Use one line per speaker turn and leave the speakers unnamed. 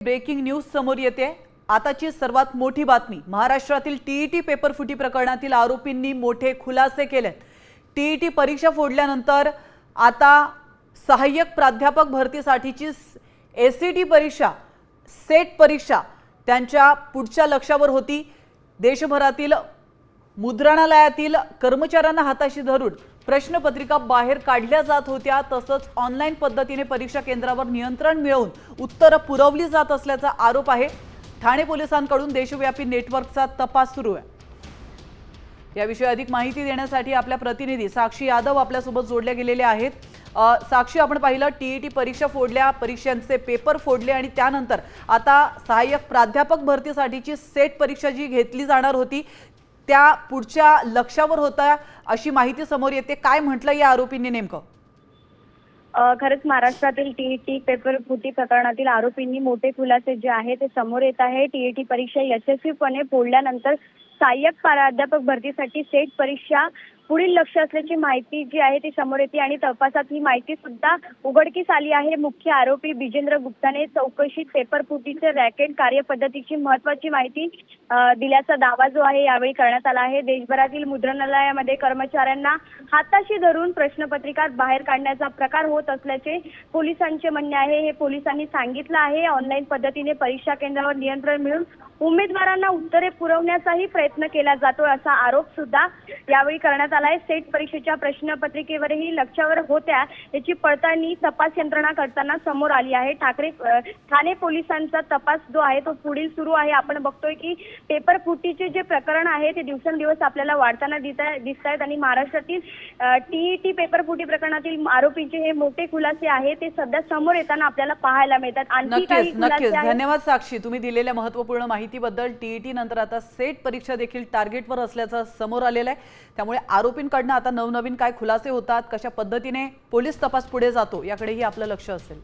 Breaking news समोर येते। आताची सर्वात मोठी बातमी, महाराष्ट्रातील टीईटी पेपर फुटी प्रकरणातील आरोपींनी मोठे खुलासे केलेत। टीईटी परीक्षा फोडल्यानंतर आता सहाय्यक प्राध्यापक भरतीसाठीची एसईटी परीक्षा, सेट परीक्षा त्यांच्या पुढच्या लक्ष्यावर होती। देशभरातील मुद्रणालयातील कर्मचाऱ्यांना हाताशी धरून प्रश्नपत्रिका बाहेर काढल्या जात होत्या। तसंच ऑनलाईन पद्धतीने परीक्षा केंद्रावर नियंत्रण मिळवून उत्तरे पुरवली जात असल्याचा आरोप आहे। ठाणे पोलिसांकडून देशव्यापी नेटवर्कचा तपास सुरू आहे। याविषयी अधिक माहिती देण्यासाठी आपल्या प्रतिनिधी साक्षी यादव आपल्यासोबत जोडल्या गेलेले आहेत। साक्षी, आपण पाहिलं टीईटी परीक्षा फोडल्या, परीक्षांचे पेपर फोडले आणि त्यानंतर आता सहाय्यक प्राध्यापक भरतीसाठीची सेट परीक्षा जी घेतली जाणार होती त्या पुढच्या लक्ष्यावर होता अशी माहिती समोर येते। काय म्हटलं या आरोपींनी नेमकं?
खरंच महाराष्ट्रातील टीईटी पेपर फुटी प्रकरणातील आरोपींनी मोठे खुलासे जे आहे ते समोर येत आहे। टीईटी परीक्षा यशस्वीपणे फोडल्यानंतर सहाय्यक प्राध्यापक भरतीसाठी सेट परीक्षा पुढील लक्ष असल्याची माहिती जी आहे ती समोर येते आणि तपासात ही माहिती सुद्धा उघडकीस आली आहे। मुख्य आरोपी बिजेंद्र गुप्ताने चौकशीत पेपर फुटीचे रॅकेट कार्यपद्धतीची महत्त्वाची माहिती दिल्याचा दावा जो आहे यावेळी करण्यात आला आहे। देशभरातील मुद्रणालयामध्ये कर्मचाऱ्यांना हाताशी धरून प्रश्नपत्रिका बाहेर काढण्याचा प्रकार होत असल्याचे पोलिसांचे म्हणणे आहे। हे पोलिसांनी सांगितलं आहे। ऑनलाईन पद्धतीने परीक्षा केंद्रावर नियंत्रण मिळवून उमेदवारांना उत्तरे पुरवण्याचाही प्रयत्न केला जातो असा आरोप सुद्धा यावेळी करण्यात आला आहे। सेट परीक्षेच्या प्रश्नपत्रिकेवरही लक्ष्यावर होत्या याची पडताळणी तपास यंत्रणा करताना समोर आली आहे। ठाणे पोलिसांचा तपास जो आहे तो पुढील सुरू आहे। आपण बघतोय की पेपर फुटीचे जे प्रकरण आहे ते दिवसेंदिवस आपल्याला वाढताना दिसत आहेत आणि महाराष्ट्रातील टीईटी पेपर फुटी प्रकरणातील आरोपींचे हे मोठे खुलासे आहे ते सध्या समोर येताना आपल्याला पाहायला मिळतात। आणखी काही खुलासे आहेत।
धन्यवाद साक्षी, तुम्ही दिलेल्या महत्त्वपूर्ण माहितीबद्दल। टीईटी नंतर आता सेट परीक्षा देखील टार्गेटवर असल्याचं समोर आलेलं आहे। त्यामुळे आरोपींकडून आता नवनवीन काय खुलासे होतात, कशा पद्धतीने पोलीस तपास पुढे जातो याकडेही आपलं लक्ष असेल।